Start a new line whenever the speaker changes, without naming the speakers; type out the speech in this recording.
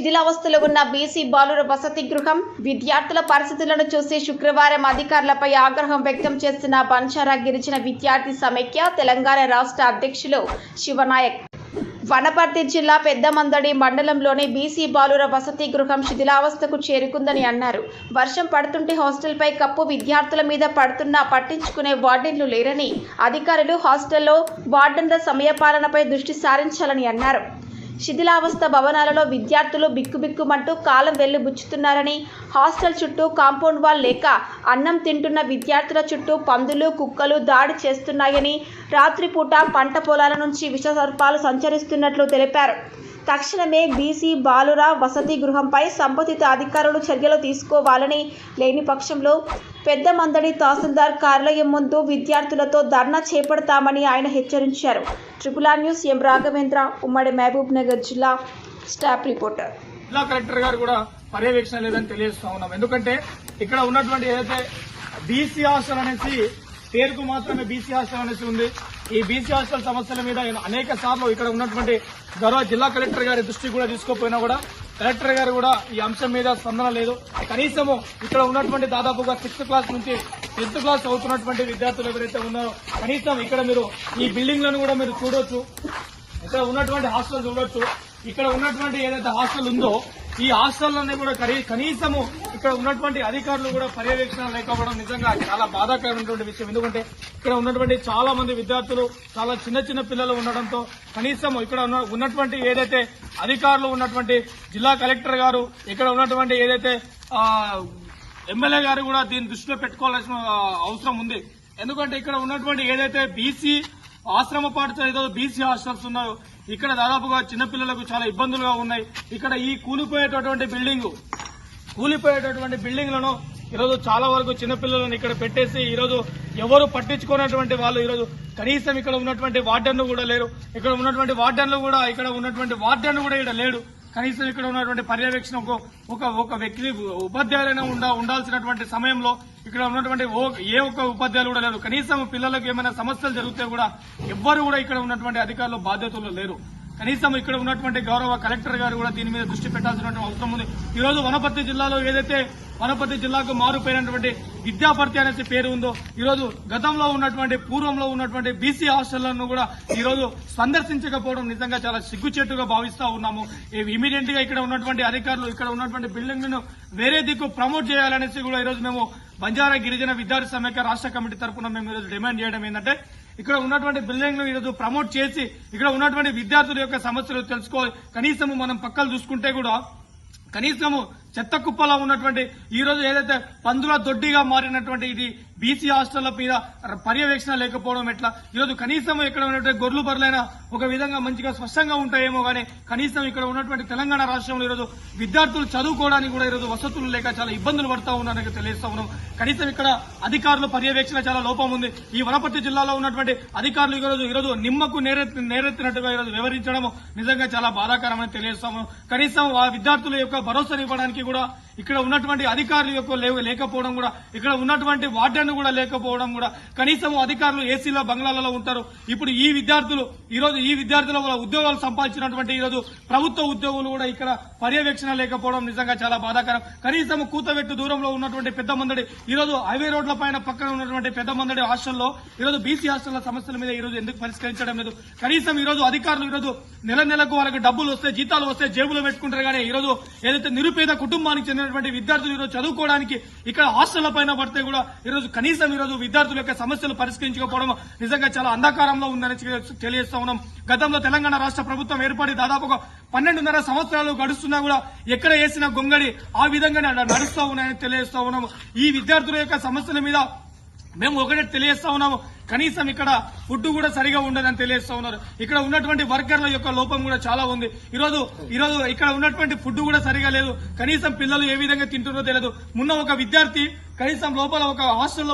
శిథిలావస్థలో ఉన్న బీసీ బాలుర వసతి గృహం విద్యార్థుల పరిస్థితులను చూసి శుక్రవారం అధికారులపై ఆగ్రహం వ్యక్తం చేస్తున్న బంజారా గిరిజన విద్యార్థి సమైక్య తెలంగాణ రాష్ట్ర అధ్యక్షులు శివనాయక్. వనపర్తి జిల్లా పెద్దమందడి మండలంలోని బీసీ బాలుర వసతి గృహం శిథిలావస్థకు చేరుకుందని అన్నారు. వర్షం పడుతుంటే హాస్టల్పై కప్పు విద్యార్థుల మీద పడుతున్నా పట్టించుకునే వార్డెన్లు లేరని, అధికారులు హాస్టల్లో వార్డెన్ల సమయపాలనపై దృష్టి సారించాలని అన్నారు. శిథిలావస్థ భవనాలలో విద్యార్థులు బిక్కుబిక్కుమంటూ కాలం వెళ్లిబుచ్చుతున్నారని, హాస్టల్ చుట్టూ కాంపౌండ్ వాల్ లేక అన్నం తింటున్న విద్యార్థుల చుట్టూ పందులు, కుక్కలు దాడి చేస్తున్నాయని, రాత్రిపూట పంట పొలాల నుంచి విషసర్పాలు సంచరిస్తున్నట్లు తెలిపారు. తక్షణమే బీసీ బాలుర వసతి గృహంపై సంబంధిత అధికారులు చర్యలు తీసుకోవాలని, లేని పక్షంలో పెద్దమందడి తహసీల్దార్ కార్యాలయం ముందు విద్యార్థులతో ధర్నా చేపడతామని ఆయన హెచ్చరించారు. ట్రిపుల్ న్యూస్ ఎం రాఘవేంద్ర, ఉమ్మడి మహబూబ్ నగర్ జిల్లా స్టాఫ్ రిపోర్టర్.
జిల్లా కలెక్టర్ గారు కూడా పర్యవేక్షణ లేదని తెలియజేస్తా ఉన్నాం. ఎందుకంటే ఇక్కడ ఉన్నటువంటి ఏదైతే బీసీ హాస్టల్ అనేసి పేరుకు మాత్రమే బీసీ హాస్టల్ అనేసి ఉంది. ఈ బీసీ హాస్టల్ సమస్యల మీద అనేక సార్లు ఇక్కడ ఉన్నటువంటి గౌరవ జిల్లా కలెక్టర్ గారి దృష్టికి కూడా తీసుకోపోయినా కూడా కలెక్టర్ గారు కూడా ఈ అంశం మీద స్పందన లేదు. కనీసము ఇక్కడ ఉన్నటువంటి దాదాపుగా 6th క్లాస్ నుంచి 10th క్లాస్ అవుతున్నటువంటి విద్యార్థులు ఎవరైతే ఉన్నారో కనీసం ఇక్కడ మీరు ఈ బిల్డింగ్లను కూడా మీరు చూడొచ్చు, ఇక్కడ ఉన్నటువంటి హాస్టల్ చూడొచ్చు. ఇక్కడ ఉన్నటువంటి ఏదైతే హాస్టల్ ఉందో ఈ హాస్టల్లోనే కూడా కనీసము ఇక్కడ ఉన్నటువంటి అధికారులు కూడా పర్యవేక్షణ లేకపోవడం నిజంగా చాలా బాధాకరమైనటువంటి విషయం. ఎందుకంటే ఇక్కడ ఉన్నటువంటి చాలా మంది విద్యార్థులు, చాలా చిన్న చిన్న పిల్లలు ఉండడంతో కనీసం ఇక్కడ ఉన్నటువంటి ఏదైతే అధికారులు ఉన్నటువంటి జిల్లా కలెక్టర్ గారు, ఇక్కడ ఉన్నటువంటి ఏదైతే ఎమ్మెల్యే గారు కూడా దీన్ని దృష్టిలో పెట్టుకోవాల్సిన అవసరం ఉంది. ఎందుకంటే ఇక్కడ ఉన్నటువంటి ఏదైతే బీసీ ఆశ్రమ పాఠశాల బీసీ హాస్టల్స్ ఉన్నాయో ఇక్కడ దాదాపుగా చిన్నపిల్లలకు చాలా ఇబ్బందులుగా ఉన్నాయి. ఇక్కడ ఈ కూలిపోయేటటువంటి బిల్డింగ్లను ఈరోజు చాలా వరకు చిన్నపిల్లలను ఇక్కడ పెట్టేసి ఈరోజు ఎవరు పట్టించుకున్నటువంటి వాళ్ళు ఈరోజు కనీసం ఇక్కడ ఉన్నటువంటి వార్డెన్లు కూడా లేరు. ఇక్కడ ఉన్నటువంటి వార్డెన్లు కూడా ఇక్కడ లేడు. కనీసం ఇక్కడ ఉన్నటువంటి పర్యవేక్షణ ఒక వ్యక్తి ఉపాధ్యాయులైనా ఉండాల్సినటువంటి సమయంలో ఇక్కడ ఉన్నటువంటి ఏ ఒక్క ఉపాధ్యాయులు కూడా లేరు. కనీసం పిల్లలకు ఏమైనా సమస్యలు జరిగితే కూడా ఎవ్వరు కూడా ఇక్కడ ఉన్నటువంటి అధికారులు బాధ్యతలు లేరు. కనీసం ఇక్కడ ఉన్నటువంటి గౌరవ కలెక్టర్ గారు కూడా దీని మీద దృష్టి పెట్టాల్సినటువంటి అవసరం ఉంది. ఈ రోజు వనపర్తి జిల్లాలో ఏదైతే వనపర్తి జిల్లాకు మారుపోయినటువంటి విద్యాపర్తి అనేసి పేరు ఉందో ఈరోజు గతంలో ఉన్నటువంటి పూర్వంలో ఉన్నటువంటి బీసీ హాస్టళ్లను కూడా ఈరోజు సందర్శించకపోవడం నిజంగా చాలా సిగ్గుచేటుగా భావిస్తా ఉన్నాము. ఇమీడియట్ గా ఇక్కడ ఉన్నటువంటి అధికారులు ఇక్కడ ఉన్నటువంటి బిల్డింగ్లను వేరే దిక్కు ప్రమోట్ చేయాలనేసి కూడా ఈరోజు మేము బంజారా గిరిజన విద్యార్థి సమైక్య రాష్ట్ర కమిటీ తరఫున మేము ఈరోజు డిమాండ్ చేయడం ఏంటంటే ఇక్కడ ఉన్నటువంటి బిల్డింగ్లు ఈరోజు ప్రమోట్ చేసి ఇక్కడ ఉన్నటువంటి విద్యార్థుల యొక్క సమస్యలు తెలుసుకోవాలి. కనీసము మనం పక్కలు చూసుకుంటే కూడా కనీసము చెత్త కుప్పలా ఉన్నటువంటి ఈ రోజు ఏదైతే పందుల దొడ్డిగా మారినటువంటి ఇది బీసీ హాస్టళ్ల మీద పర్యవేక్షణ లేకపోవడం ఎట్లా? ఈరోజు కనీసం ఇక్కడ ఉన్నటువంటి గొర్రెలు బర్రెలైనా ఒక విధంగా మంచిగా స్పష్టంగా ఉంటాయేమో కానీ కనీసం ఇక్కడ ఉన్నటువంటి తెలంగాణ రాష్ట్రంలో ఈరోజు విద్యార్థులు చదువుకోవడానికి కూడా ఈరోజు వసతులు లేక చాలా ఇబ్బందులు పడతా ఉన్నారని తెలియజేస్తా ఉన్నాం. కనీసం ఇక్కడ అధికారుల పర్యవేక్షణ చాలా లోపం ఉంది. ఈ వనపర్తి జిల్లాలో ఉన్నటువంటి అధికారులు ఈరోజు నిమ్మకు నేరెత్తినట్టుగా ఈరోజు వివరించడం నిజంగా చాలా బాధాకరమని తెలియజేస్తాము. కనీసం ఆ విద్యార్థుల యొక్క భరోసాని ఇవ్వడానికి కూడా ఇక్కడ ఉన్నటువంటి అధికారులు యొక్క లేకపోవడం కూడా, ఇక్కడ ఉన్నటువంటి వార్డెన్ కూడా లేకపోవడం కూడా, కనీసం అధికారులు ఏసీలో బంగ్లాలలో ఉంటారు. ఇప్పుడు ఈ విద్యార్థుల ఉద్యోగాలు సంపాదించినటువంటి ఈరోజు ప్రభుత్వ ఉద్యోగులు కూడా ఇక్కడ పర్యవేక్షణ లేకపోవడం నిజంగా చాలా బాధాకరం. కనీసం కూతవెట్టు దూరంలో ఉన్నటువంటి పెద్దమందడి ఈరోజు హైవే రోడ్ల పైన పక్కన ఉన్నటువంటి పెద్దమందడి హాస్టల్లో ఈరోజు బీసీ హాస్టళ్ల సమస్యల మీద ఈరోజు ఎందుకు పరిష్కరించడం లేదు? కనీసం ఈరోజు అధికారులు ఈరోజు నెలకు వాళ్ళకి డబ్బులు వస్తే, జీతాలు వస్తే జేబులో పెట్టుకుంటారు. కానీ ఈరోజు ఏదైతే నిరుపేద కుటుంబానికి చెందినటువంటి విద్యార్థులు ఈరోజు చదువుకోవడానికి ఇక్కడ హాస్టళ్ల పైన పడితే కూడా ఈరోజు కనీసం ఈరోజు విద్యార్థుల యొక్క సమస్యలు పరిష్కరించకపోవడం నిజంగా చాలా అంధకారంలో ఉందని తెలియజేస్తా ఉన్నాం. గతంలో తెలంగాణ రాష్ట్ర ప్రభుత్వం ఏర్పడి దాదాపుగా 12.5 సంవత్సరాలు గడుస్తున్నా కూడా ఎక్కడ వేసిన గొంగడి ఆ విధంగానే నడుస్తూ ఉన్నాయని తెలియజేస్తా ఉన్నాము. ఈ విద్యార్థుల యొక్క సమస్యల మీద మేము ఒకటే తెలియజేస్తా ఉన్నాము. కనీసం ఇక్కడ ఫుడ్ కూడా సరిగా ఉండదని తెలియజేస్తా ఉన్నారు. ఇక్కడ ఉన్నటువంటి వర్కర్ల యొక్క లోపం కూడా చాలా ఉంది. ఈరోజు ఇక్కడ ఉన్నటువంటి ఫుడ్ కూడా సరిగా లేదు. కనీసం పిల్లలు ఏ విధంగా తింటున్నారో తెలియదు. మొన్న ఒక విద్యార్థి కనీసం లోపల ఒక హాస్టల్లో